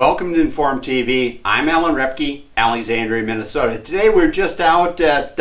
Welcome to Inform TV. I'm Alan Repke, Alexandria, Minnesota. Today we're just out at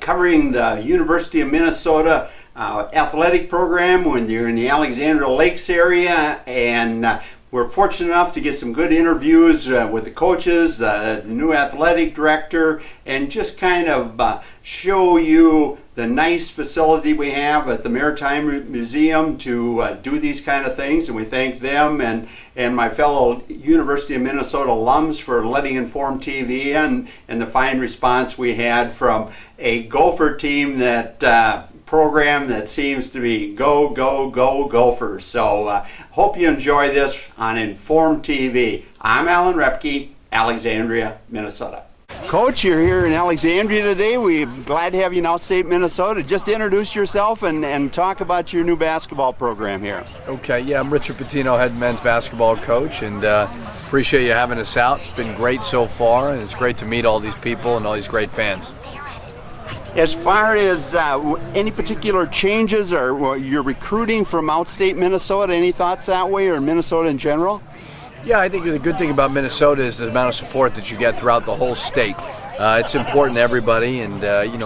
covering the University of Minnesota athletic program when you're in the Alexandria Lakes area, and we're fortunate enough to get some good interviews with the coaches, the new athletic director, and just kind of show you the nice facility we have at the Maritime Museum to do these kind of things. And we thank them and my fellow University of Minnesota alums for letting Inform TV in, and the fine response we had from a Gopher team that program that seems to be go Gophers. So hope you enjoy this on Inform TV. I'm Alan Repke, Alexandria, Minnesota. Coach, you're here in Alexandria today. We're glad to have you in Outstate Minnesota. Just introduce yourself and talk about your new basketball program here. Okay, yeah, I'm Richard Patino, head men's basketball coach, and appreciate you having us out. It's been great so far, and it's great to meet all these people and all these great fans. As far as any particular changes or your recruiting from outstate Minnesota, any thoughts that way, or Minnesota in general? Yeah, I think the good thing about Minnesota is the amount of support that you get throughout the whole state. It's important to everybody, and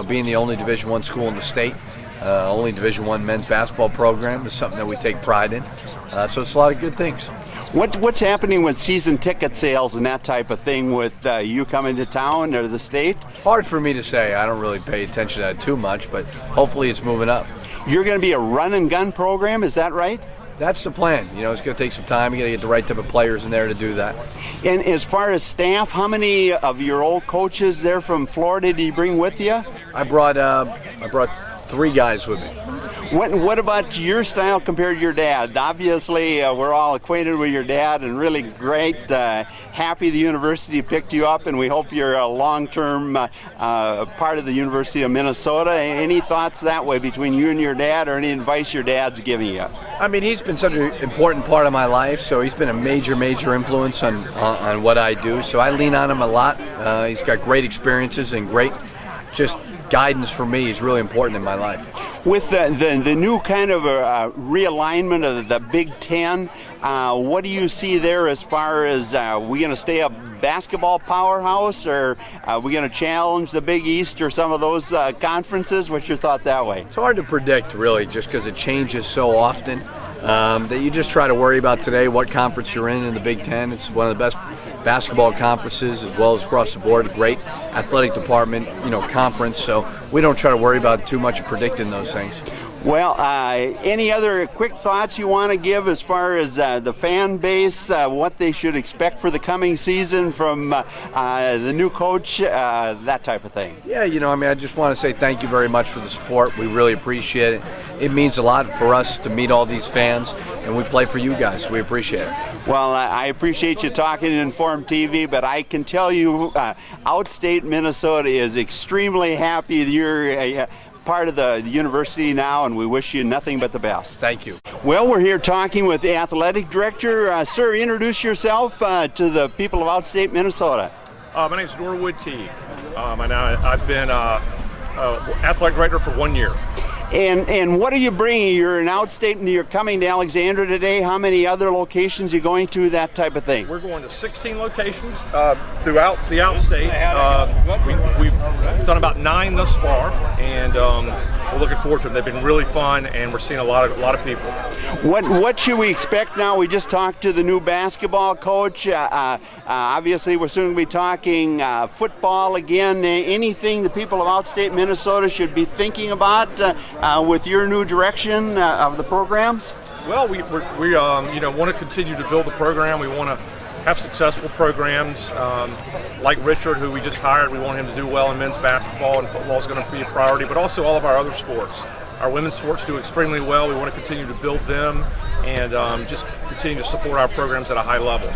being the only Division I school in the state, only Division I men's basketball program is something that we take pride in. So it's a lot of good things. What's happening with season ticket sales and that type of thing with you coming to town or the state? Hard for me to say. I don't really pay attention to that too much, but hopefully it's moving up. You're going to be a run and gun program, is that right? That's the plan. It's going to take some time. You got to get the right type of players in there to do that. And as far as staff, how many of your old coaches there from Florida did you bring with you? I brought 3 guys with me. What about your style compared to your dad? Obviously, we're all acquainted with your dad and really great. Happy the university picked you up, and we hope you're a long-term part of the University of Minnesota. Any thoughts that way between you and your dad, or any advice your dad's giving you? I mean, he's been such an important part of my life, so he's been a major influence on what I do. So I lean on him a lot. He's got great experiences and great just guidance for me. Is really important in my life. With the new kind of realignment of the Big Ten, what do you see there as far as we going to stay a basketball powerhouse, or are we going to challenge the Big East or some of those conferences? What's your thought that way? It's hard to predict, really, just because it changes so often, that you just try to worry about today what conference you're in the Big Ten. It's one of the best basketball conferences as well as across the board, a great athletic department, conference, so we don't try to worry about too much of predicting those things. Well, any other quick thoughts you want to give as far as the fan base, what they should expect for the coming season from the new coach, that type of thing? Yeah, I just want to say thank you very much for the support. We really appreciate it. It means a lot for us to meet all these fans, and we play for you guys, so we appreciate it. Well, I appreciate you talking to Inform TV, but I can tell you Outstate Minnesota is extremely happy that you're part of the university now, and we wish you nothing but the best. Thank you. Well, we're here talking with the athletic director. Sir, introduce yourself to the people of Outstate Minnesota. My name is Norwood Teague, and I've been athletic director for 1 year. And what are you bringing? You're in Outstate and you're coming to Alexandria today. How many other locations are you going to, that type of thing? We're going to 16 locations throughout the Outstate. We've done about 9 thus far, and we're looking forward to them. They've been really fun, and we're seeing a lot of people. What should we expect now? We just talked to the new basketball coach. Obviously, we're soon going to be talking football again. Anything the people of Outstate Minnesota should be thinking about with your new direction of the programs? Well, we want to continue to build the program. We want to have successful programs like Richard, who we just hired. We want him to do well in men's basketball, and football is going to be a priority, but also all of our other sports. Our women's sports do extremely well. We want to continue to build them and just continue to support our programs at a high level.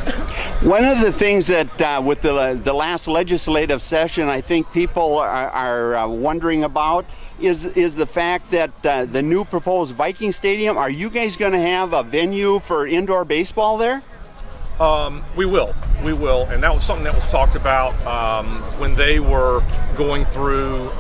One of the things that with the last legislative session, I think people are wondering about is the fact that the new proposed Viking Stadium, are you guys going to have a venue for indoor baseball there? We will, and that was something that was talked about when they were going through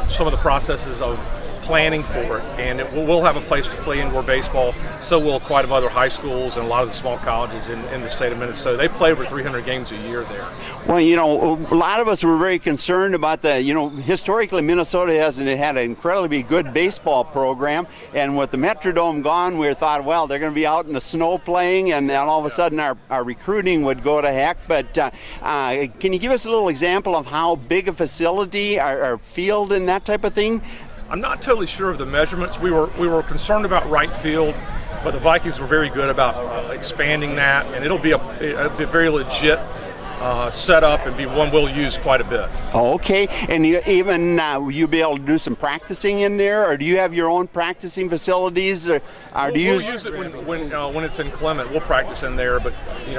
some of the processes of planning for it, and we'll have a place to play indoor baseball. So will quite a other high schools and a lot of the small colleges in the state of Minnesota. They play over 300 games a year there. Well, a lot of us were very concerned about historically Minnesota has had an incredibly good baseball program, and with the Metrodome gone, we thought, well, they're going to be out in the snow playing, and all of a sudden our recruiting would go to heck. But can you give us a little example of how big a facility, our field, and that type of thing? I'm not totally sure of the measurements. We were concerned about right field, but the Vikings were very good about expanding that, and it'll be a very legit set up and be one we'll use quite a bit. Okay, and you'll be able to do some practicing in there, or do you have your own practicing facilities, or we'll use it when it's inclement. We'll practice in there, but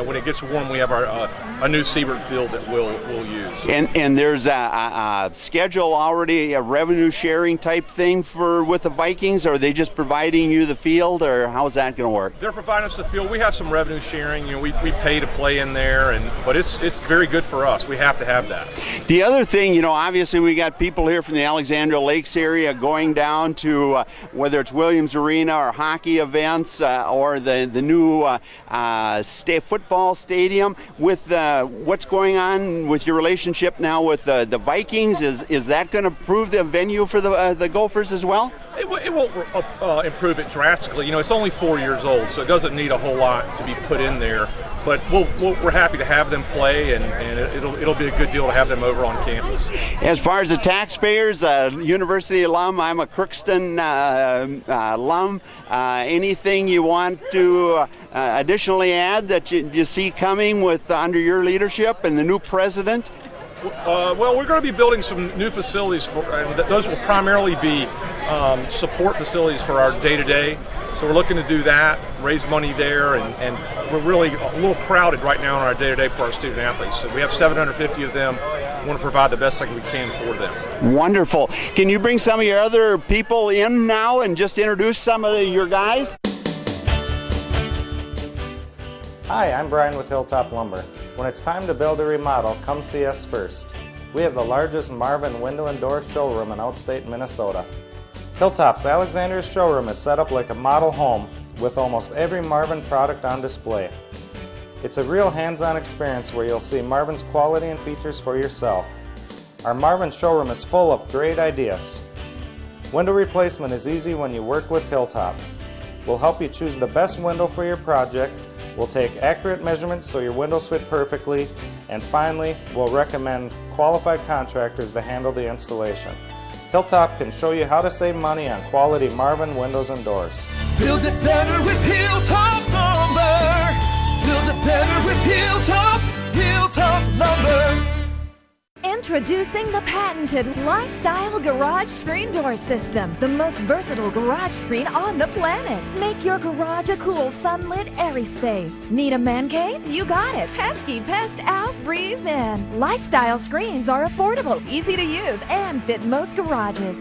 when it gets warm, we have a new Siebert field that we'll use. And there's a schedule already, a revenue sharing type thing with the Vikings, or are they just providing you the field, or how's that going to work? They're providing us the field. We have some revenue sharing. We pay to play in there, but it's very good for us. We have to have that. The other thing, obviously we got people here from the Alexandria Lakes area going down to whether it's Williams Arena or hockey events or the new football stadium. With what's going on with your relationship now with the Vikings, is that going to improve the venue for the Gophers as well? It won't improve it drastically. It's only 4 years old, so it doesn't need a whole lot to be put in there. But we're happy to have them play, and it'll be a good deal to have them over on campus. As far as the taxpayers, university alum, I'm a Crookston alum. Anything you want to additionally add that you see coming under your leadership and the new president? Well, we're going to be building some new facilities, and those will primarily be support facilities for our day-to-day. So we're looking to do that, raise money there, and we're really a little crowded right now on our day-to-day for our student athletes. So we have 750 of them. We want to provide the best thing we can for them. Wonderful. Can you bring some of your other people in now and just introduce some of your guys? Hi, I'm Brian with Hilltop Lumber. When it's time to build or remodel, come see us first. We have the largest Marvin window and door showroom in outstate Minnesota. Hilltop's Alexandria showroom is set up like a model home with almost every Marvin product on display. It's a real hands-on experience where you'll see Marvin's quality and features for yourself. Our Marvin showroom is full of great ideas. Window replacement is easy when you work with Hilltop. We'll help you choose the best window for your project. We'll take accurate measurements so your windows fit perfectly. And finally, we'll recommend qualified contractors to handle the installation. Hilltop can show you how to save money on quality Marvin windows and doors. Build it better with Hilltop Lumber. Build it better with Hilltop Lumber. Introducing the patented Lifestyle Garage Screen Door System, the most versatile garage screen on the planet. Make your garage a cool, sunlit, airy space. Need a man cave? You got it. Pesky pest out, breeze in. Lifestyle screens are affordable, easy to use, and fit most garages.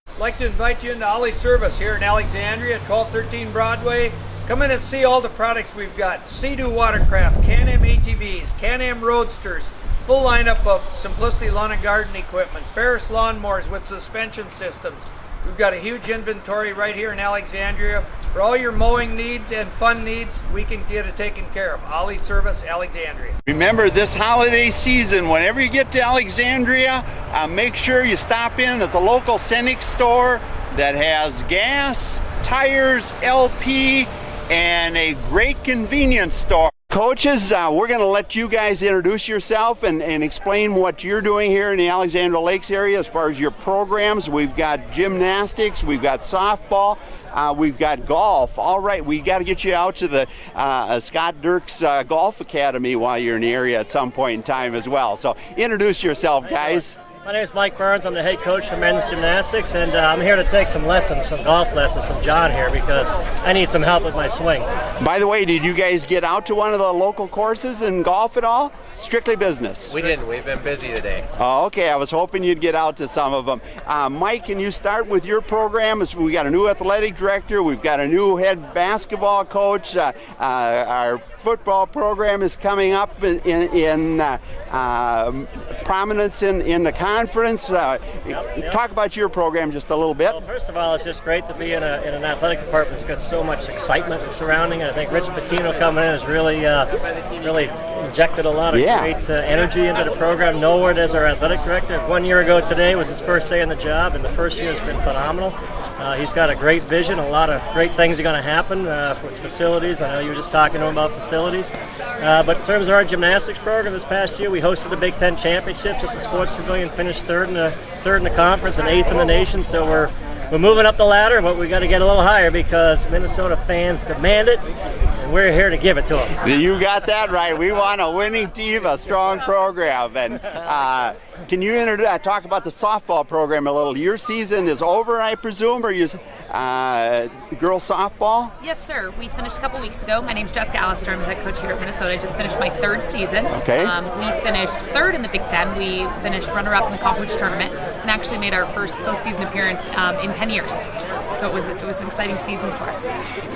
I'd like to invite you into Ollie Service here in Alexandria, 1213 Broadway. Come in and see all the products we've got. Sea-Doo watercraft, Can-Am ATVs, Can-Am Roadsters, full lineup of Simplicity lawn and garden equipment, Ferris lawnmowers with suspension systems. We've got a huge inventory right here in Alexandria. For all your mowing needs and fun needs, we can get it taken care of. Ollie Service, Alexandria. Remember, this holiday season, whenever you get to Alexandria, make sure you stop in at the local Cenex store that has gas, tires, LP, and a great convenience store. Coaches, we're going to let you guys introduce yourself and explain what you're doing here in the Alexandria Lakes area as far as your programs. We've got gymnastics, we've got softball, we've got golf. All right, we got to get you out to the Scott Dirks Golf Academy while you're in the area at some point in time as well. So introduce yourself, guys. My name is Mike Burns. I'm the head coach for men's gymnastics, and I'm here to take some golf lessons from John here because I need some help with my swing. By the way, did you guys get out to one of the local courses in golf at all? Strictly business. We didn't. We've been busy today. Oh, okay. I was hoping you'd get out to some of them. Mike, can you start with your program? We got a new athletic director. We've got a new head basketball coach. Our football program is coming up in prominence in the conference. Talk about your program just a little bit. Well, first of all, it's just great to be in an athletic department that's got so much excitement surrounding it. I think Rich Pitino coming in has really injected a lot of great energy into the program. Norwood as our athletic director. 1 year ago today was his first day on the job, and the first year has been phenomenal. He's got a great vision. A lot of great things are going to happen for facilities. I know you were just talking to him about facilities. But in terms of our gymnastics program this past year, we hosted the Big Ten Championships at the Sports Pavilion, finished third in the conference and 8th in the nation. So we're moving up the ladder, but we got to get a little higher because Minnesota fans demand it, and we're here to give it to them. You got that right. We want a winning team, a strong program. And can you talk about the softball program a little? Your season is over, I presume, or you girls softball? Yes, sir. We finished a couple weeks ago. My name's Jessica Allister. I'm the head coach here at Minnesota. I just finished my third season. Okay. We finished third in the Big Ten. We finished runner-up in the conference tournament and actually made our first postseason appearance in 10 years. So it was an exciting season for us.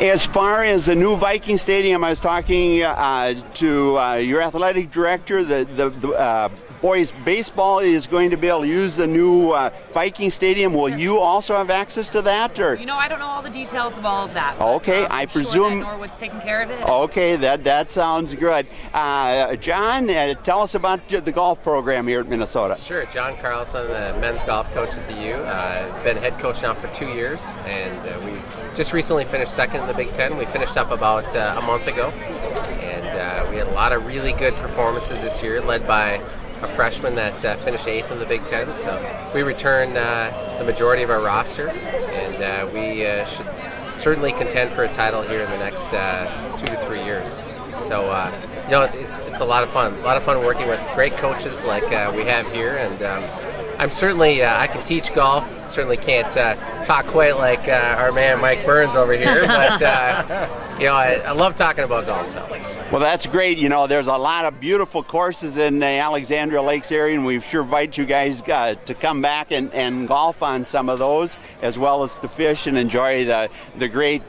As far as the new Viking Stadium, I was talking to your athletic director. The boys baseball is going to be able to use the new Viking Stadium. Will you also have access to that, or? I don't know all the details of all of that. Okay, I presume that Norwood's taking care of it. Okay, that sounds good. John, tell us about the golf program here at Minnesota. Sure, John Carlson, the men's golf coach at the U. Been head coach now for 2 years, and we just recently finished second in the Big Ten. We finished up about a month ago, and we had a lot of really good performances this year, led by a freshman that finished 8th in the Big Ten. So we returned the majority of our roster, and we should certainly contend for a title here in the next 2 to 3 years. So it's a lot of fun. A lot of fun working with great coaches like we have here, and I'm certainly I can teach golf. Certainly can't talk quite like our man Mike Burns over here, but I love talking about golf though. Well, that's great. There's a lot of beautiful courses in the Alexandria Lakes area, and we sure invite you guys to come back and golf on some of those, as well as to fish and enjoy the great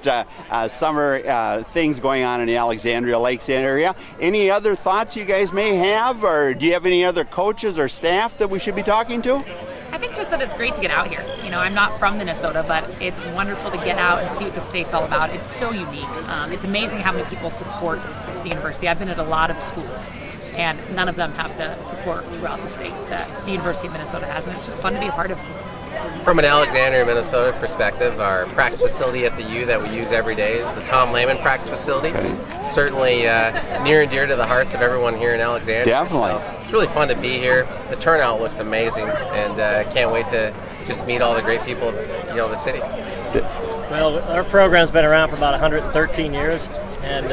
summer things going on in the Alexandria Lakes area. Any other thoughts you guys may have, or do you have any other coaches or staff that we should be talking to? I think just that it's great to get out here. I'm not from Minnesota, but it's wonderful to get out and see what the state's all about. It's so unique. It's amazing how many people support the university. I've been at a lot of schools, and none of them have the support throughout the state that the University of Minnesota has, and it's just fun to be a part of. From an Alexandria, Minnesota perspective, our practice facility at the U that we use every day is the Tom Lehman practice facility. Okay. Certainly near and dear to the hearts of everyone here in Alexandria. Definitely. So it's really fun to be here. The turnout looks amazing, and can't wait to just meet all the great people of the city. Well, our program's been around for about 113 years, and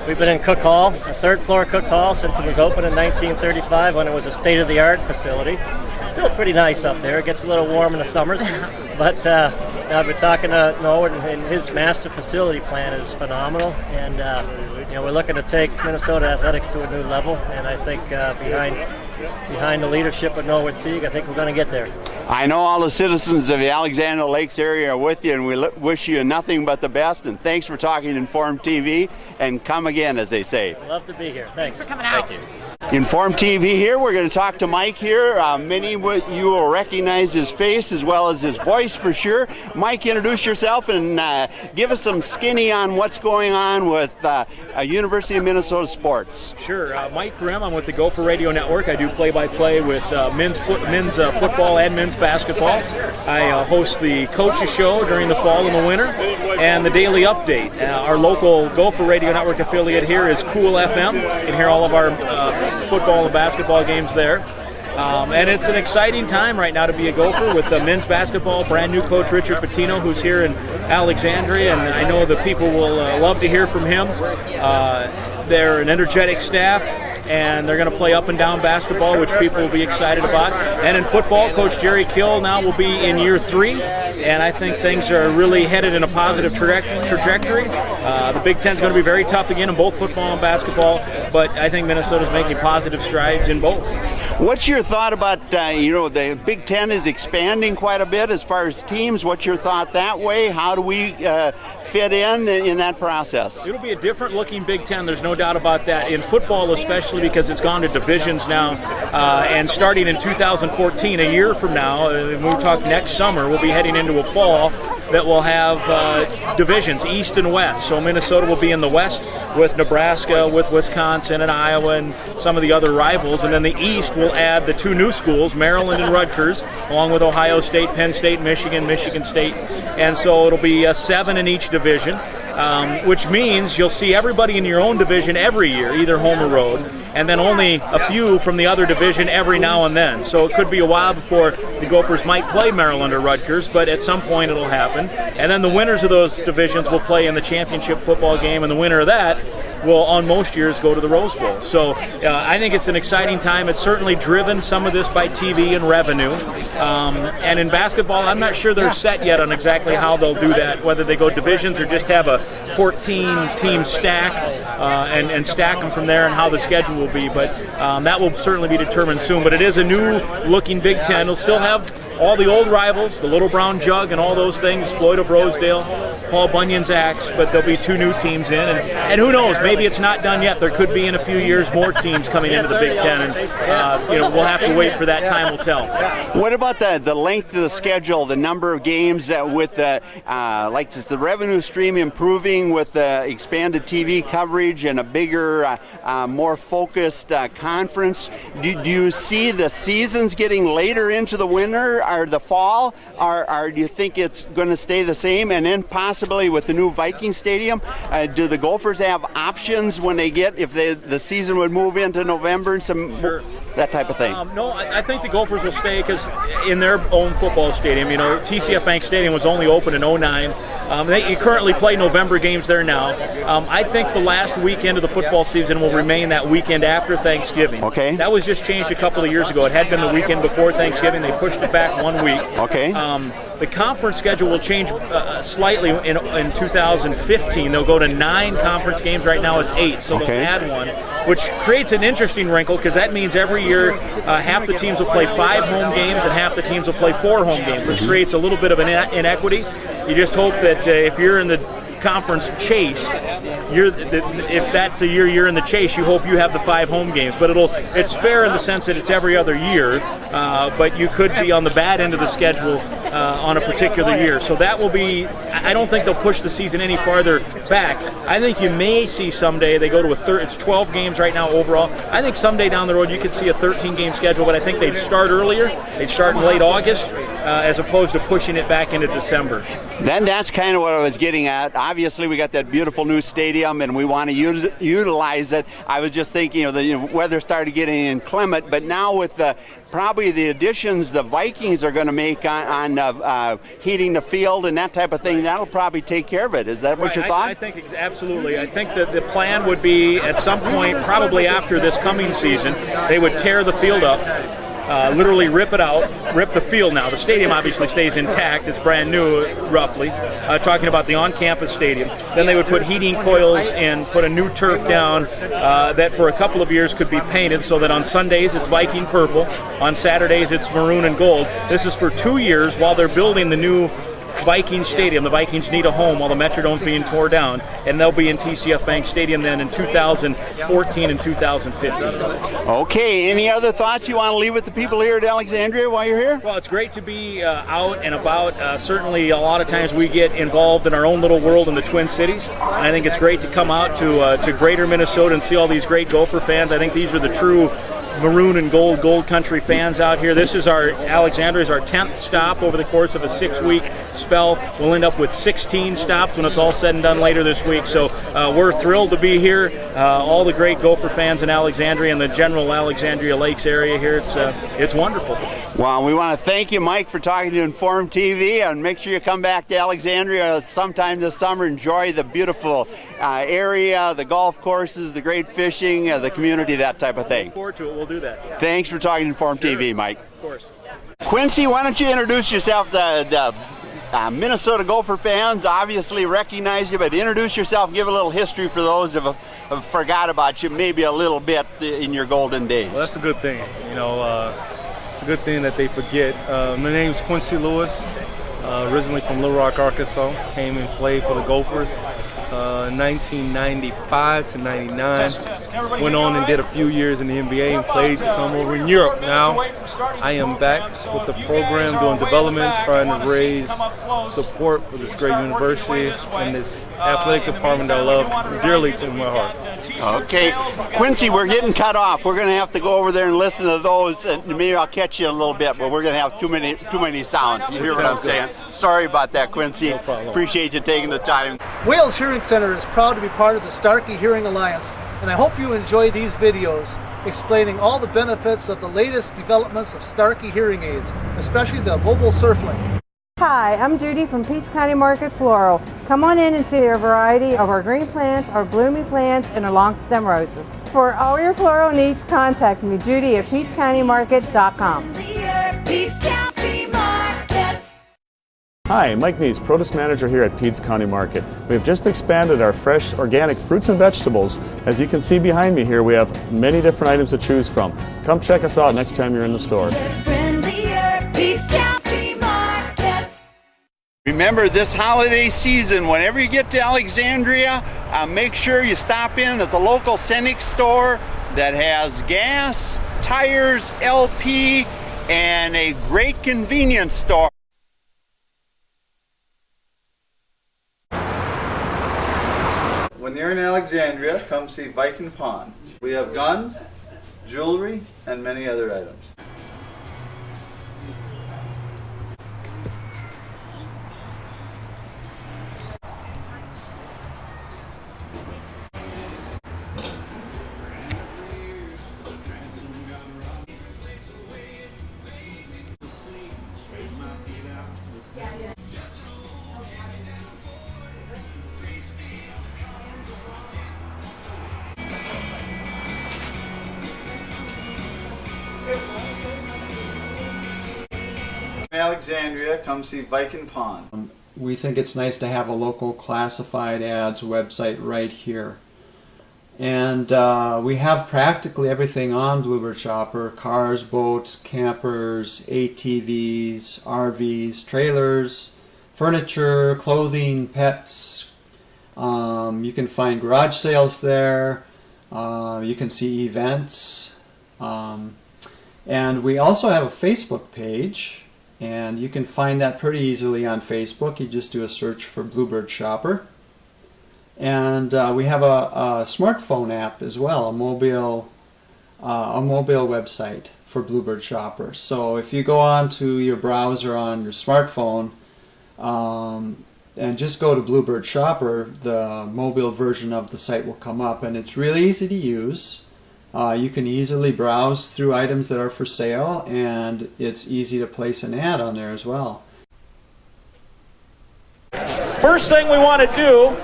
we've been in Cook Hall, a third floor Cook Hall, since it was opened in 1935 when it was a state-of-the-art facility. It's still pretty nice up there. It gets a little warm in the summers, but I've been talking to Norwood, and his master facility plan is phenomenal, and we're looking to take Minnesota athletics to a new level, and I think behind the leadership of Norwood Teague, I think we're going to get there. I know all the citizens of the Alexandria Lakes area are with you, and we wish you nothing but the best, and thanks for talking Inform TV, and come again, as they say. Love to be here. Thanks for coming out. Thank you. Inform TV here. We're going to talk to Mike here. Many of you will recognize his face as well as his voice for sure. Mike, introduce yourself and give us some skinny on what's going on with University of Minnesota sports. Sure. Mike Grimm. I'm with the Gopher Radio Network. I do play-by-play with men's football and men's basketball. I host the Coaches Show during the fall and the winter, and the Daily Update. Our local Gopher Radio Network affiliate here is Cool FM. You can hear all of our football and basketball games there. And it's an exciting time right now to be a Gopher with men's basketball. Brand new coach Richard Pitino, who's here in Alexandria, and I know the people will love to hear from him. They're an energetic staff. and they're going to play up and down basketball, which people will be excited about. And in football, Coach Jerry Kill now will be in year 3, and I think things are really headed in a positive trajectory. The Big Ten is going to be very tough again in both football and basketball, but I think Minnesota's making positive strides in both. What's your thought about, the Big Ten is expanding quite a bit as far as teams. What's your thought that way? How do we fit in that process? It'll be a different looking Big Ten, there's no doubt about that. In football especially, because it's gone to divisions now, and starting in 2014, a year from now, when we talk next summer, we'll be heading into a fall that will have divisions, East and West. So Minnesota will be in the West with Nebraska, with Wisconsin and Iowa and some of the other rivals. And then the East will add the 2 new schools, Maryland and Rutgers, along with Ohio State, Penn State, Michigan State. And so it'll be 7 in each division, which means you'll see everybody in your own division every year, either home or road, and then only a few from the other division every now and then. So it could be a while before the Gophers might play Maryland or Rutgers, but at some point it'll happen. And then the winners of those divisions will play in the championship football game, and the winner of that will, on most years, go to the Rose Bowl. So I think it's an exciting time. It's certainly driven some of this by TV and revenue. And in basketball, I'm not sure they're set yet on exactly how they'll do that, whether they go divisions or just have a 14-team stack and stack them from there, and how the schedule will be. But that will certainly be determined soon. But it is a new-looking Big Ten. It'll still have all the old rivals, the Little Brown Jug and all those things, Floyd of Rosedale, Paul Bunyan's Axe, but there'll be 2 new teams in. And who knows, maybe it's not done yet. There could be in a few years more teams coming into the Big Ten, and we'll have to wait for that. Time will tell. What about the length of the schedule, the number of games with the revenue stream improving with the expanded TV coverage and a bigger, more focused conference? Do you see the seasons getting later into the winter or the fall, or do you think it's going to stay the same? And then possibly with the new Viking Stadium, do the Gophers have options when they get, if the season would move into November and that type of thing? No, I think the Gophers will stay because in their own football stadium, TCF Bank Stadium was only open in 2009. They currently play November games there now. I think the last weekend of the football season will remain that weekend after Thanksgiving. Okay. That was just changed a couple of years ago. It had been the weekend before Thanksgiving. They pushed it back 1 week. Okay. The conference schedule will change slightly in 2015. They'll go to 9 conference games. Right now it's 8, so they'll add one, which creates an interesting wrinkle because that means every year half the teams will play 5 home games and half the teams will play 4 home games, which creates a little bit of an inequity. You just hope that if you're in the conference chase, if that's a year you're in the chase, you hope you have the 5 home games. But it's fair in the sense that it's every other year, but you could be on the bad end of the schedule on a particular year. So that will be, I don't think they'll push the season any farther back. I think you may see someday they go to it's 12 games right now overall. I think someday down the road you could see a 13-game schedule, but I think they'd start earlier. They'd start in late August as opposed to pushing it back into December. Then that's kind of what I was getting at. Obviously, we got that beautiful new stadium, and we want to utilize it. I was just thinking, the weather started getting inclement, but now with probably the additions the Vikings are going to make on heating the field and that type of thing, that'll probably take care of it. Is that what you thought? I think absolutely. I think that the plan would be at some point, probably after this coming season, they would tear the field up. Literally rip it out, rip the field now. The stadium obviously stays intact. It's brand new, roughly. Talking about the on-campus stadium. Then they would put heating coils and put a new turf down that for a couple of years could be painted so that on Sundays it's Viking purple, on Saturdays it's maroon and gold. This is for 2 years while they're building the new Viking Stadium. The Vikings need a home while the Metrodome's being torn down, and they'll be in TCF Bank Stadium then in 2014 and 2015. Okay, any other thoughts you want to leave with the people here at Alexandria while you're here? Well, it's great to be out and about. Certainly a lot of times we get involved in our own little world in the Twin Cities. I think it's great to come out to greater Minnesota and see all these great Gopher fans. I think these are the true maroon and gold country fans out here. This is Alexandria is our 10th stop over the course of a 6-week spell. We'll end up with 16 stops when it's all said and done later this week. So we're thrilled to be here. All the great Gopher fans in Alexandria and the general Alexandria Lakes area here. It's wonderful. Well, we want to thank you, Mike, for talking to Inform TV, and make sure you come back to Alexandria sometime this summer. Enjoy the beautiful area, the golf courses, the great fishing, the community, that type of thing. Look forward to it. We'll do that. Thanks for talking to Inform TV, Mike. Of course. Quincy, why don't you introduce yourself? The Minnesota Gopher fans obviously recognize you, but introduce yourself, give a little history for those who have forgot about you maybe a little bit in your golden days. Well, that's a good thing. You know, it's a good thing that they forget. My name's Quincy Lewis, originally from Little Rock, Arkansas. Came and played for the Gophers 1995 to 99. Went on and did a few years in the NBA and played some over in Europe. Now I am back with the program doing development, trying to raise support for this great university and this athletic department that I love dearly to my heart. Okay, Quincy, we're getting cut off. We're going to have to go over there and listen to those, and maybe I'll catch you in a little bit, but we're going to have too many sounds. You hear what I'm saying? Sorry about that, Quincy. No problem. Appreciate you taking the time. Wales Hearing Center is proud to be part of the Starkey Hearing Alliance, and I hope you enjoy these videos explaining all the benefits of the latest developments of Starkey hearing aids, especially the mobile SurfLink. Hi, I'm Judy from Peets County Market Floral. Come on in and see a variety of our green plants, our bloomy plants, and our long stem roses. For all your floral needs, contact me, Judy at PeetsCountyMarket.com. Hi, Mike Neese, Produce Manager here at Peets County Market. We have just expanded our fresh organic fruits and vegetables. As you can see behind me here, we have many different items to choose from. Come check us out next time you're in the store. Remember, this holiday season, whenever you get to Alexandria, make sure you stop in at the local Scenic store that has gas, tires, LP, and a great convenience store. When you're in Alexandria, come see Viking Pawn. We have guns, jewelry, and many other items. Alexandria, come see Viking Pawn. We think it's nice to have a local classified ads website right here. And we have practically everything on Bluebird Shopper: cars, boats, campers, ATVs, RVs, trailers, furniture, clothing, pets. You can find garage sales there. You can see events. And we also have a Facebook page. And you can find that pretty easily on Facebook. You just do a search for Bluebird Shopper. And we have a smartphone app as well, a mobile website for Bluebird Shopper. So if you go on to your browser on your smartphone and just go to Bluebird Shopper, the mobile version of the site will come up, and it's really easy to use. You can easily browse through items that are for sale, and it's easy to place an ad on there as well. First thing we want to do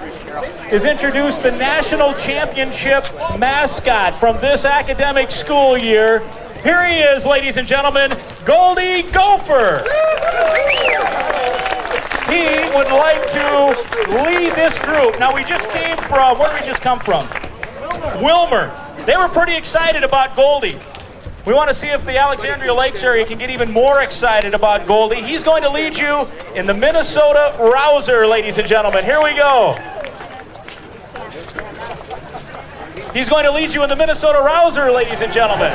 is introduce the national championship mascot from this academic school year. Here he is, ladies and gentlemen, Goldie Gopher. He would like to lead this group. Now, we just came from, where did we just come from? Wilmer. They were pretty excited about Goldie. We want to see if the Alexandria Lakes area can get even more excited about Goldie. He's going to lead you in the Minnesota Rouser, ladies and gentlemen. Here we go. He's going to lead you in the Minnesota Rouser, ladies and gentlemen.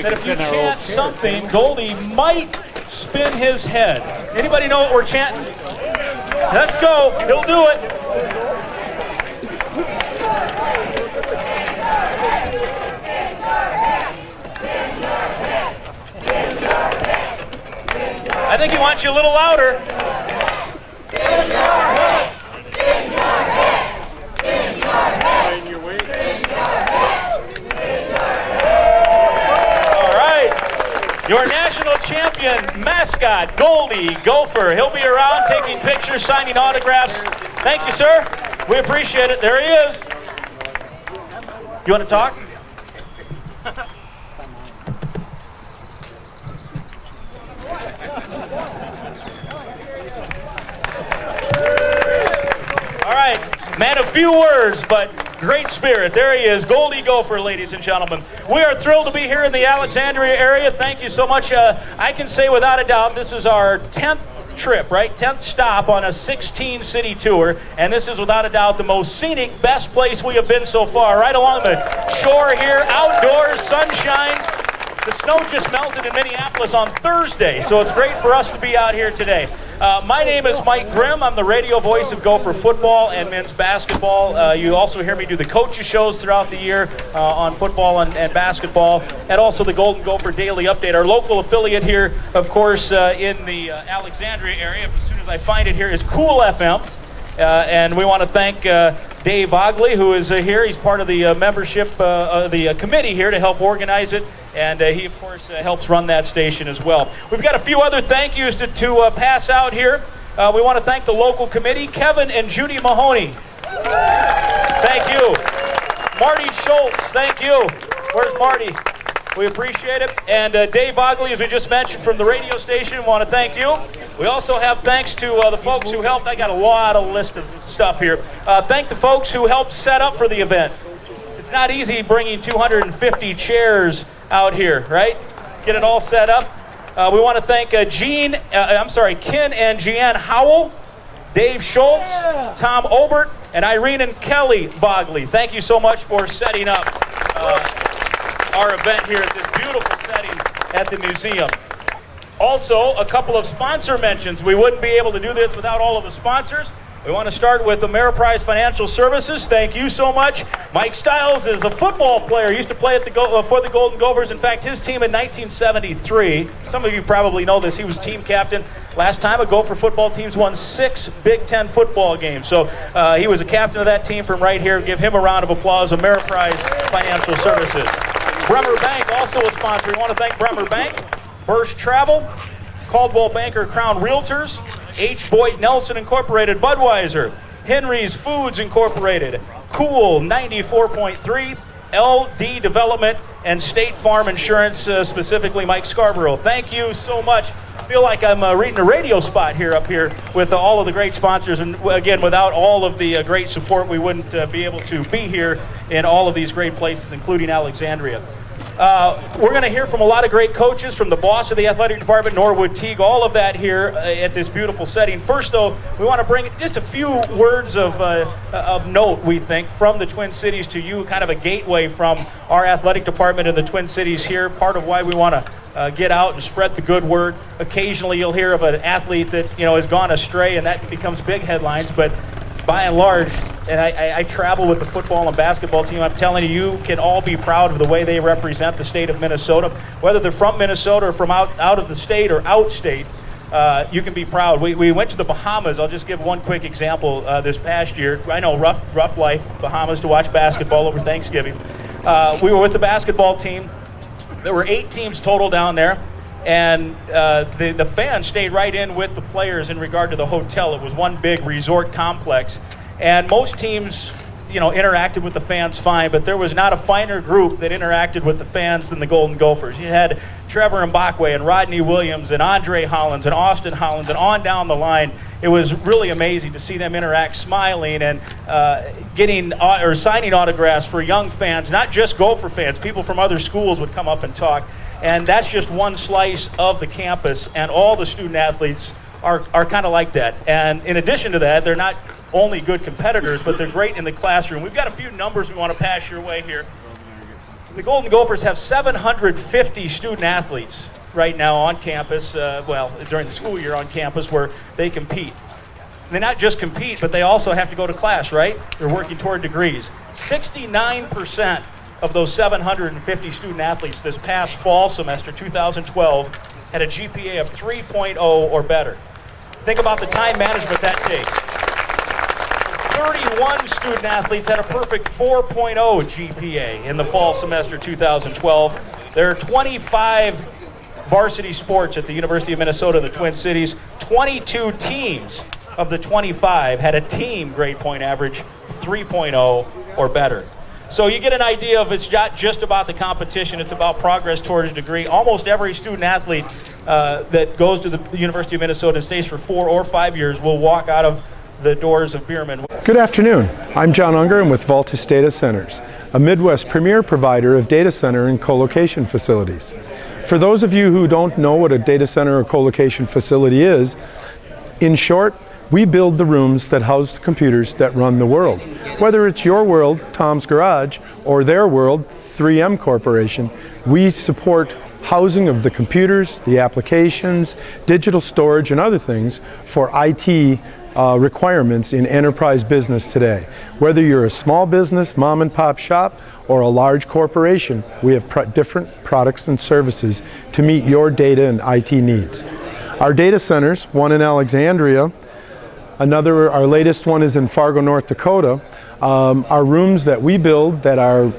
that if you chant something, Goldie might spin his head. Anybody know what we're chanting? Let's go. He'll do it. I think he wants you a little louder. Your national champion mascot, Goldie Gopher. He'll be around taking pictures, signing autographs. Thank you, sir. We appreciate it. There he is. You want to talk? All right. Man of few words, but great spirit. There he is, Goldie Gopher, ladies and gentlemen. We are thrilled to be here in the Alexandria area. Thank you so much. I can say without a doubt this is our 10th trip, right? 10th stop on a 16-city tour, and this is without a doubt the most scenic, best place we have been so far. Right along the shore here, outdoors, sunshine. The snow just melted in Minneapolis on Thursday, so it's great for us to be out here today. My name is Mike Grimm. I'm the radio voice of Gopher football and men's basketball. You also hear me do the coaches shows throughout the year on football and basketball, and also the Golden Gopher Daily Update. Our local affiliate here, of course, in the Alexandria area, as soon as I find it here, is Cool FM. And we want to thank Dave Ogley, who is here. He's part of the membership, the committee here to help organize it. And he, of course, helps run that station as well. We've got a few other thank yous to pass out here. We want to thank the local committee, Kevin and Judy Mahoney. Thank you. Marty Schultz, thank you. Where's Marty? We appreciate it. And Dave Ogley, as we just mentioned, from the radio station, we want to thank you. We also have thanks to the folks who helped. I got a lot of list of stuff here. Thank the folks who helped set up for the event. It's not easy bringing 250 chairs out here, right? Get it all set up. We want to thank Ken and Jeanne Howell, Dave Schultz, Tom Obert, and Irene and Kelly Bogley. Thank you so much for setting up our event here at this beautiful setting at the museum. Also, a couple of sponsor mentions. We wouldn't be able to do this without all of the sponsors. We want to start with Ameriprise Financial Services. Thank you so much. Mike Stiles is a football player. He used to play at for the Golden Gophers. In fact, his team in 1973. Some of you probably know this. He was team captain. Last time a Gopher football team's won 6 Big Ten football games. So he was a captain of that team from right here. Give him a round of applause. Ameriprise Financial Services. Bremer Bank, also a sponsor. We want to thank Bremer Bank, Bursch Travel, Caldwell Banker Crown Realtors, H. Boyd Nelson Incorporated Budweiser, Henry's Foods Incorporated, Cool 94.3, LD Development, and State Farm Insurance, specifically Mike Scarborough. Thank you so much. I feel like I'm reading a radio spot here up here with all of the great sponsors, and again, without all of the great support, we wouldn't be able to be here in all of these great places, including Alexandria. We're going to hear from a lot of great coaches, from the boss of the athletic department, Norwood Teague, all of that here at this beautiful setting. First, though, we want to bring just a few words of note, we think, from the Twin Cities to you, kind of a gateway from our athletic department in the Twin Cities here, part of why we want to get out and spread the good word. Occasionally you'll hear of an athlete that has gone astray, and that becomes big headlines, but by and large, and I travel with the football and basketball team, I'm telling you, you can all be proud of the way they represent the state of Minnesota. Whether they're from Minnesota or from out of the state or outstate, you can be proud. We went to the Bahamas. I'll just give one quick example this past year. I know, rough life, Bahamas, to watch basketball over Thanksgiving. We were with the basketball team. There were 8 teams total down there. And the fans stayed right in with the players in regard to the hotel. It was one big resort complex. And most teams, interacted with the fans fine, but there was not a finer group that interacted with the fans than the Golden Gophers. You had Trevor Mbakwe and Rodney Williams and Andre Hollins and Austin Hollins and on down the line. It was really amazing to see them interact, smiling and signing autographs for young fans, not just Gopher fans. People from other schools would come up and talk. And that's just one slice of the campus, and all the student athletes are kind of like that. And in addition to that, they're not only good competitors, but they're great in the classroom. We've got a few numbers we want to pass your way here. The Golden Gophers have 750 student athletes right now on campus, during the school year on campus where they compete. They not just compete, but they also have to go to class, right? They're working toward degrees. 69% of those 750 student athletes this past fall semester, 2012, had a GPA of 3.0 or better. Think about the time management that takes. 31 student athletes had a perfect 4.0 GPA in the fall semester 2012. There are 25 varsity sports at the University of Minnesota, the Twin Cities. 22 teams of the 25 had a team grade point average 3.0 or better. So you get an idea of it's not just about the competition, it's about progress towards a degree. Almost every student athlete that goes to the University of Minnesota and stays for 4 or 5 years will walk out of the doors of Bierman. Good afternoon. I'm John Unger. I'm with Voltus Data Centers, a Midwest premier provider of data center and co-location facilities. For those of you who don't know what a data center or co-location facility is, in short, we build the rooms that house the computers that run the world. Whether it's your world, Tom's Garage, or their world, 3M Corporation, we support housing of the computers, the applications, digital storage, and other things for IT requirements in enterprise business today. Whether you're a small business, mom and pop shop, or a large corporation, we have different products and services to meet your data and IT needs. Our data centers, one in Alexandria, our latest one is in Fargo, North Dakota, are rooms that we build that are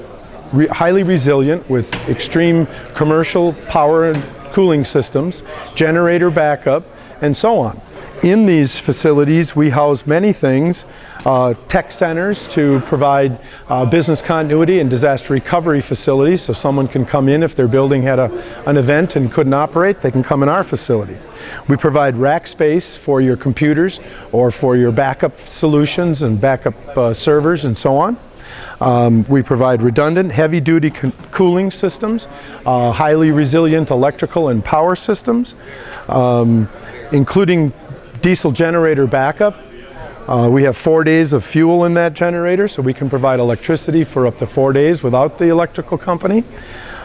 highly resilient with extreme commercial power and cooling systems, generator backup, and so on. In these facilities, we house many things, tech centers to provide business continuity and disaster recovery facilities, so someone can come in if their building had an event and couldn't operate, they can come in our facility. We provide rack space for your computers or for your backup solutions and backup servers and so on. We provide redundant, heavy-duty cooling systems, highly resilient electrical and power systems, including diesel generator backup. We have 4 days of fuel in that generator, so we can provide electricity for up to 4 days without the electrical company.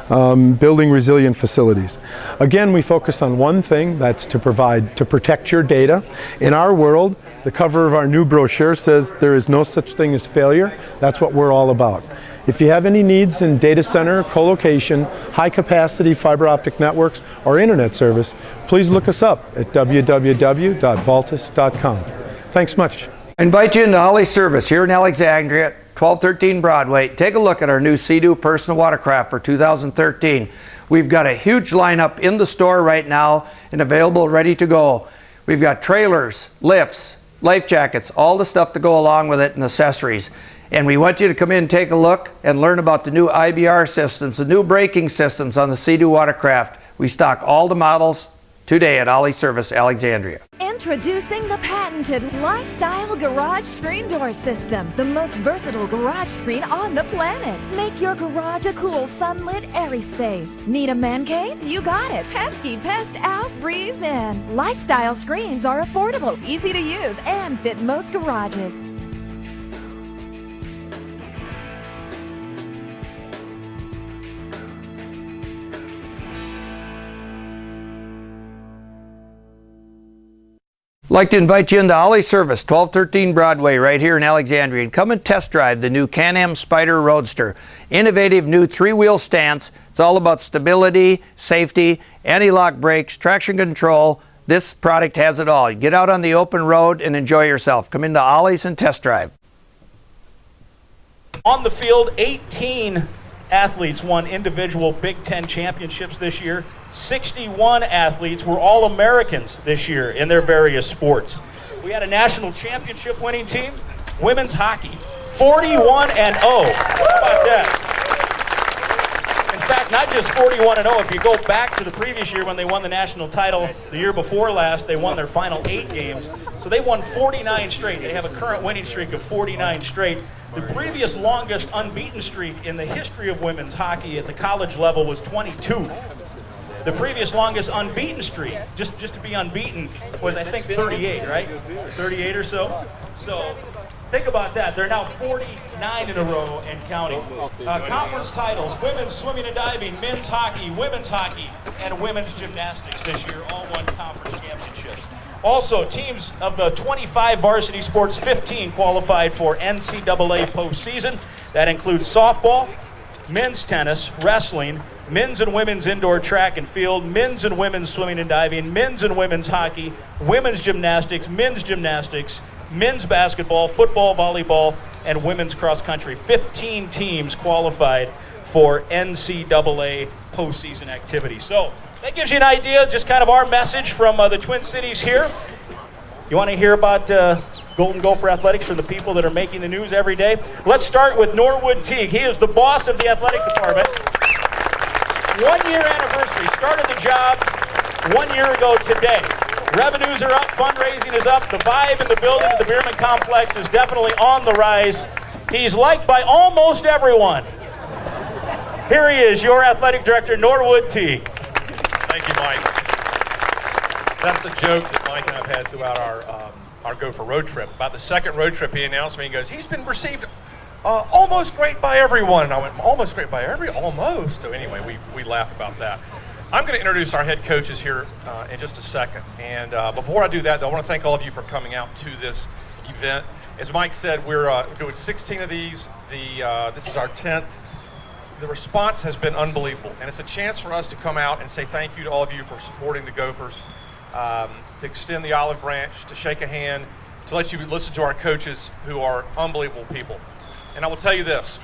Building resilient facilities. Again, we focus on one thing, that's to protect your data. In our world, the cover of our new brochure says there is no such thing as failure. That's what we're all about. If you have any needs in data center, co-location, high-capacity fiber optic networks, or internet service, please look us up at www.voltus.com. Thanks much. I invite you into Holly Service here in Alexandria, 1213 Broadway. Take a look at our new Sea-Doo personal watercraft for 2013. We've got a huge lineup in the store right now and available, ready to go. We've got trailers, lifts, life jackets, all the stuff to go along with it, and accessories. And we want you to come in and take a look and learn about the new IBR systems, the new braking systems on the Sea-Doo watercraft. We stock all the models today at Ollie Service, Alexandria. Introducing the patented Lifestyle Garage Screen Door System, the most versatile garage screen on the planet. Make your garage a cool, sunlit, airy space. Need a man cave? You got it. Pesky pest out, breeze in. Lifestyle screens are affordable, easy to use, and fit most garages. I'd like to invite you into Ollie Service, 1213 Broadway, right here in Alexandria, and come and test drive the new Can-Am Spyder Roadster. Innovative new 3-wheel stance. It's all about stability, safety, anti-lock brakes, traction control. This product has it all. Get out on the open road and enjoy yourself. Come into Ollie's and test drive. On the field, 18 athletes won individual Big Ten championships this year. 61 athletes were All-Americans this year in their various sports. We had a national championship winning team, women's hockey, 41-0. How about that? In fact, not just 41-0. If you go back to the previous year when they won the national title, the year before last, they won their final 8 games. So they won 49 straight. They have a current winning streak of 49 straight. The previous longest unbeaten streak in the history of women's hockey at the college level was 22. The previous longest unbeaten streak, just to be unbeaten, was I think 38, right? 38 or so. So think about that. They're now 49 in a row and counting. Conference titles, women's swimming and diving, men's hockey, and women's gymnastics this year, all won conference championships. Also, teams of the 25 varsity sports, 15 qualified for NCAA postseason. That includes softball, men's tennis, wrestling, men's and women's indoor track and field, men's and women's swimming and diving, men's and women's hockey, women's gymnastics, men's basketball, football, volleyball, and women's cross country. 15 teams qualified for NCAA postseason activity. So that gives you an idea, just kind of our message from the Twin Cities here. You want to hear about Golden Gopher Athletics from the people that are making the news every day? Let's start with Norwood Teague. He is the boss of the athletic department. 1 year anniversary, started the job 1 year ago today. Revenues are up, fundraising is up, the vibe in the building at the Bierman Complex is definitely on the rise. He's liked by almost everyone. Here he is, your athletic director, Norwood Teague. Thank you, Mike. That's a joke that Mike and I have had throughout our Gopher road trip. About the second road trip, he announced me, he goes, he's been received almost great by everyone. And I went, almost great by almost. So anyway, we laugh about that. I'm going to introduce our head coaches here in just a second. And before I do that, though, I want to thank all of you for coming out to this event. As Mike said, we're doing 16 of these. This is our 10th. The response has been unbelievable, and it's a chance for us to come out and say thank you to all of you for supporting the Gophers, to extend the olive branch, to shake a hand, to let you listen to our coaches who are unbelievable people. And I will tell you this,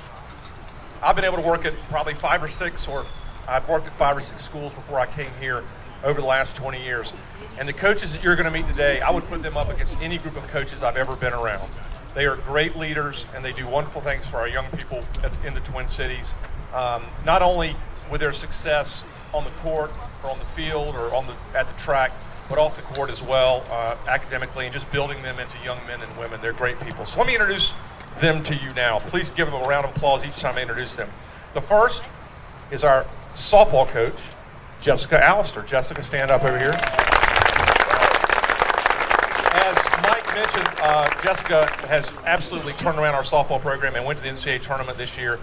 I've been able to work at probably 5 or 6, or I've worked at 5 or 6 schools before I came here over the last 20 years. And the coaches that you're going to meet today, I would put them up against any group of coaches I've ever been around. They are great leaders, and they do wonderful things for our young people in the Twin Cities. Not only with their success on the court or on the field or at the track, but off the court as well, academically, and just building them into young men and women. They're great people. So let me introduce them to you now. Please give them a round of applause each time I introduce them. The first is our softball coach, Jessica Allister. Jessica, stand up over here. As Mike mentioned, Jessica has absolutely turned around our softball program and went to the NCAA tournament this year,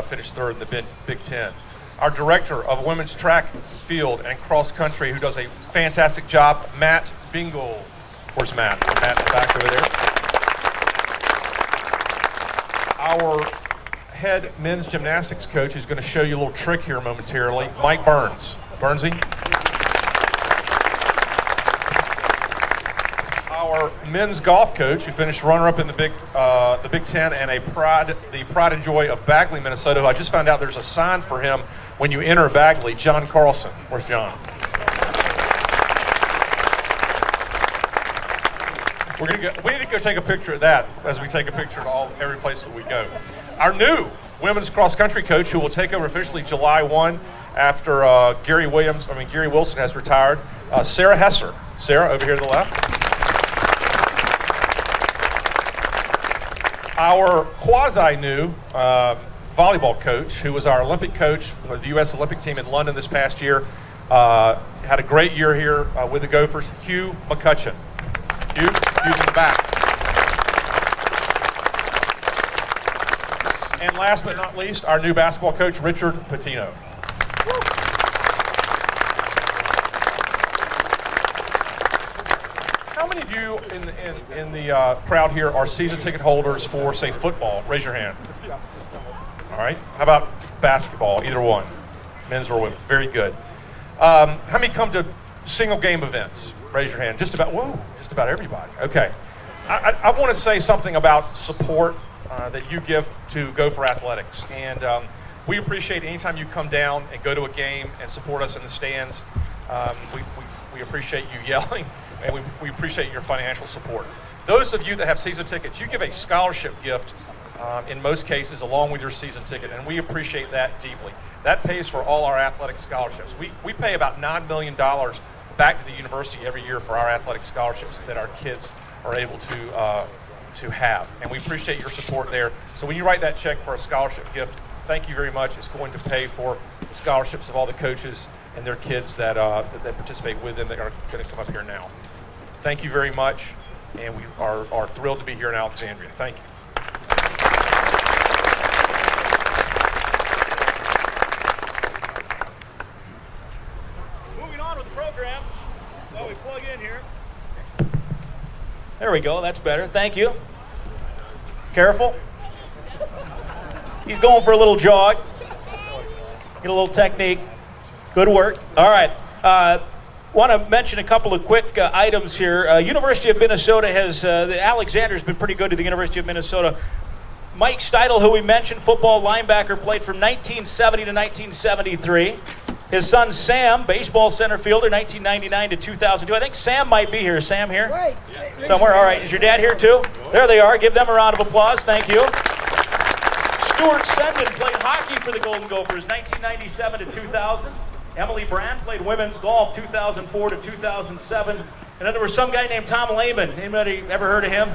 finished third in the Big Ten. Our director of women's track, field, and cross country, who does a fantastic job, Matt Bingle. Where's Matt? Matt in the back over there. Our head men's gymnastics coach is going to show you a little trick here momentarily, Mike Burns. Burnsy. Our men's golf coach, who finished runner-up in the Big Ten and the pride and joy of Bagley, Minnesota, who I just found out there's a sign for him when you enter Bagley, John Carlson. Where's John? We need to go take a picture of that as we take a picture of every place that we go. Our new women's cross-country coach, who will take over officially July 1 after Gary Wilson has retired, Sarah Hesser. Sarah, over here to the left. Our quasi-new volleyball coach, who was our Olympic coach for the U.S. Olympic team in London this past year, had a great year here with the Gophers, Hugh McCutcheon. Hugh's in the back. And last but not least, our new basketball coach, Richard Patino. How many of you in the crowd here are season ticket holders for, say, football? Raise your hand. All right. How about basketball? Either one, men's or women. Very good. How many come to single game events? Raise your hand. Just about everybody. Okay. I want to say something about support that you give to Gopher Athletics. And we appreciate anytime you come down and go to a game and support us in the stands. We appreciate you yelling, and we appreciate your financial support. Those of you that have season tickets, you give a scholarship gift in most cases along with your season ticket, and we appreciate that deeply. That pays for all our athletic scholarships. We pay about $9 million back to the university every year for our athletic scholarships that our kids are able to have, and we appreciate your support there. So when you write that check for a scholarship gift, thank you very much. It's going to pay for the scholarships of all the coaches and their kids that participate with them that are going to come up here now. Thank you very much, and we are thrilled to be here in Alexandria. Thank you. Moving on with the program, while we plug in here. There we go, that's better. Thank you. Careful. He's going for a little jog. Get a little technique. Good work. All right. Want to mention a couple of quick items here. University of Minnesota has, the Alexander's been pretty good to the University of Minnesota. Mike Steidel, who we mentioned, football linebacker, played from 1970 to 1973. His son Sam, baseball center fielder, 1999 to 2002. I think Sam might be here. Is Sam here? Right. Somewhere. All right. Is your dad here too? There they are. Give them a round of applause. Thank you. Stuart Sendon played hockey for the Golden Gophers, 1997 to 2000. Emily Brand played women's golf, 2004 to 2007. And then there was some guy named Tom Lehman. Anybody ever heard of him?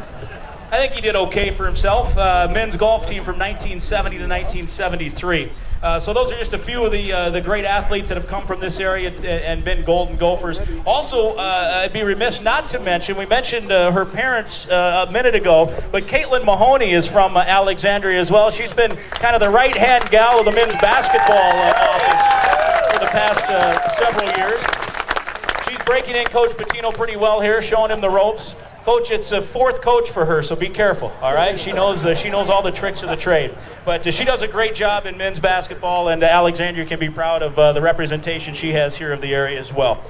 I think he did okay for himself. Men's golf team from 1970 to 1973. So those are just a few of the great athletes that have come from this area and been Golden Gophers. Also, I'd be remiss not to mention, we mentioned her parents a minute ago, but Caitlin Mahoney is from Alexandria as well. She's been kind of the right-hand gal of the men's basketball office for the past several years. She's breaking in Coach Patino pretty well here, showing him the ropes. Coach, it's a fourth coach for her, so be careful, all right? She knows all the tricks of the trade. But she does a great job in men's basketball, and Alexandria can be proud of the representation she has here of the area as well.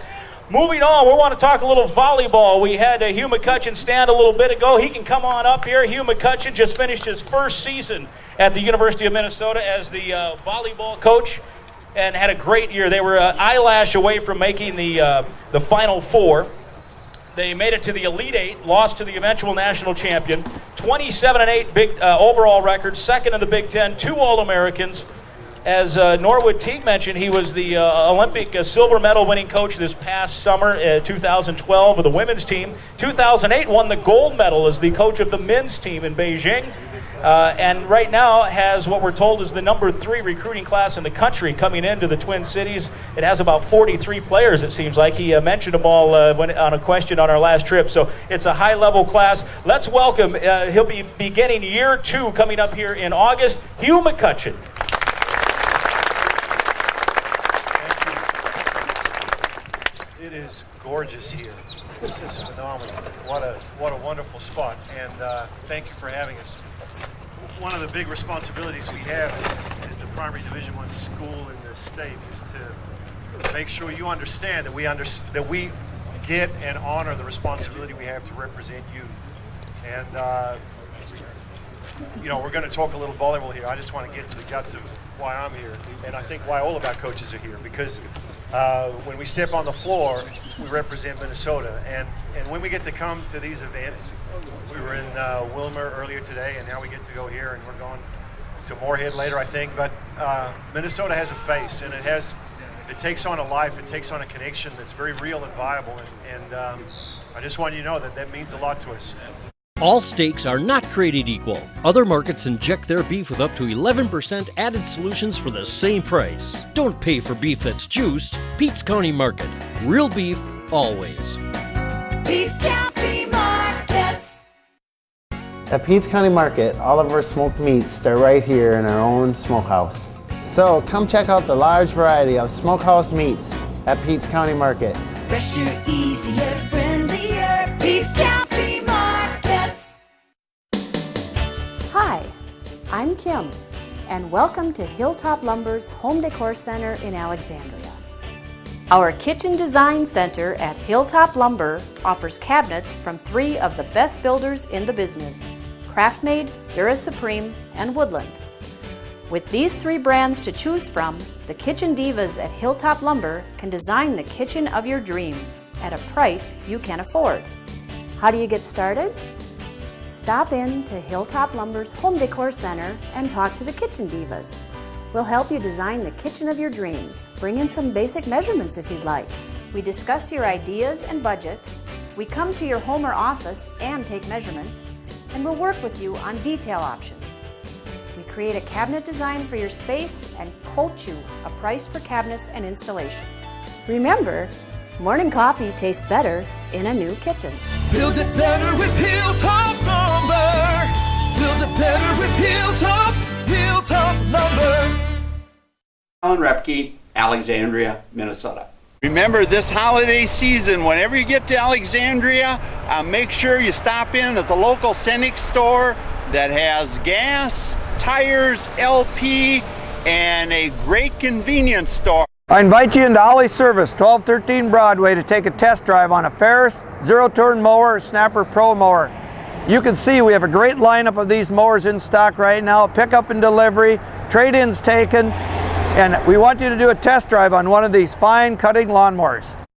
Moving on, we want to talk a little volleyball. We had Hugh McCutcheon stand a little bit ago. He can come on up here. Hugh McCutcheon just finished his first season at the University of Minnesota as the volleyball coach and had a great year. They were an eyelash away from making the Final Four. They made it to the Elite Eight, lost to the eventual national champion. 27-8 big overall record, second in the Big Ten, 2 All-Americans. As Norwood Teague mentioned, he was the Olympic silver medal winning coach this past summer, 2012 of the women's team. 2008 won the gold medal as the coach of the men's team in Beijing. And right now has what we're told is the number 3 recruiting class in the country coming into the Twin Cities. It has about 43 players, it seems like. He mentioned them all on a question on our last trip. So it's a high-level class. Let's welcome, he'll be beginning year 2 coming up here in August, Hugh McCutcheon. It is gorgeous here. This is phenomenal. What a wonderful spot. And thank you for having us. One of the big responsibilities we have as the primary Division I school in the state is to make sure you understand that we get and honor the responsibility we have to represent you. And we're going to talk a little volleyball here. I just want to get to the guts of why I'm here, and I think why all of our coaches are here, because when we step on the floor, we represent Minnesota, and when we get to come to these events, we were in Wilmer earlier today, and now we get to go here, and we're going to Moorhead later, I think. But Minnesota has a face, and it takes on a life, it takes on a connection that's very real and viable, and I just want you to know that means a lot to us. All steaks are not created equal. Other markets inject their beef with up to 11% added solutions for the same price. Don't pay for beef that's juiced. Pete's County Market. Real beef, always. Pete's County Market. At Pete's County Market, all of our smoked meats start right here in our own smokehouse. So come check out the large variety of smokehouse meats at Pete's County Market. Fresher, easier, friendlier. Pete's County Market. Hi, I'm Kim, and welcome to Hilltop Lumber's Home Decor Center in Alexandria. Our Kitchen Design Center at Hilltop Lumber offers cabinets from 3 of the best builders in the business, KraftMaid, Dura Supreme, and Woodland. With these 3 brands to choose from, the Kitchen Divas at Hilltop Lumber can design the kitchen of your dreams at a price you can afford. How do you get started? Stop in to Hilltop Lumber's Home Decor Center and talk to the Kitchen Divas. We'll help you design the kitchen of your dreams. Bring in some basic measurements if you'd like. We discuss your ideas and budget. We come to your home or office and take measurements, and we'll work with you on detail options. We create a cabinet design for your space and quote you a price for cabinets and installation. Remember, morning coffee tastes better in a new kitchen. Build it better with Hilltop Lumber. Build it better with Hilltop Lumber. Alan Repke, Alexandria, Minnesota. Remember this holiday season, whenever you get to Alexandria, make sure you stop in at the local Cenex store that has gas, tires, LP, and a great convenience store. I invite you into Ollie's Service, 1213 Broadway, to take a test drive on a Ferris zero-turn mower, Snapper Pro mower. You can see we have a great lineup of these mowers in stock right now, pickup and delivery, trade-ins taken, and we want you to do a test drive on one of these fine cutting lawnmowers.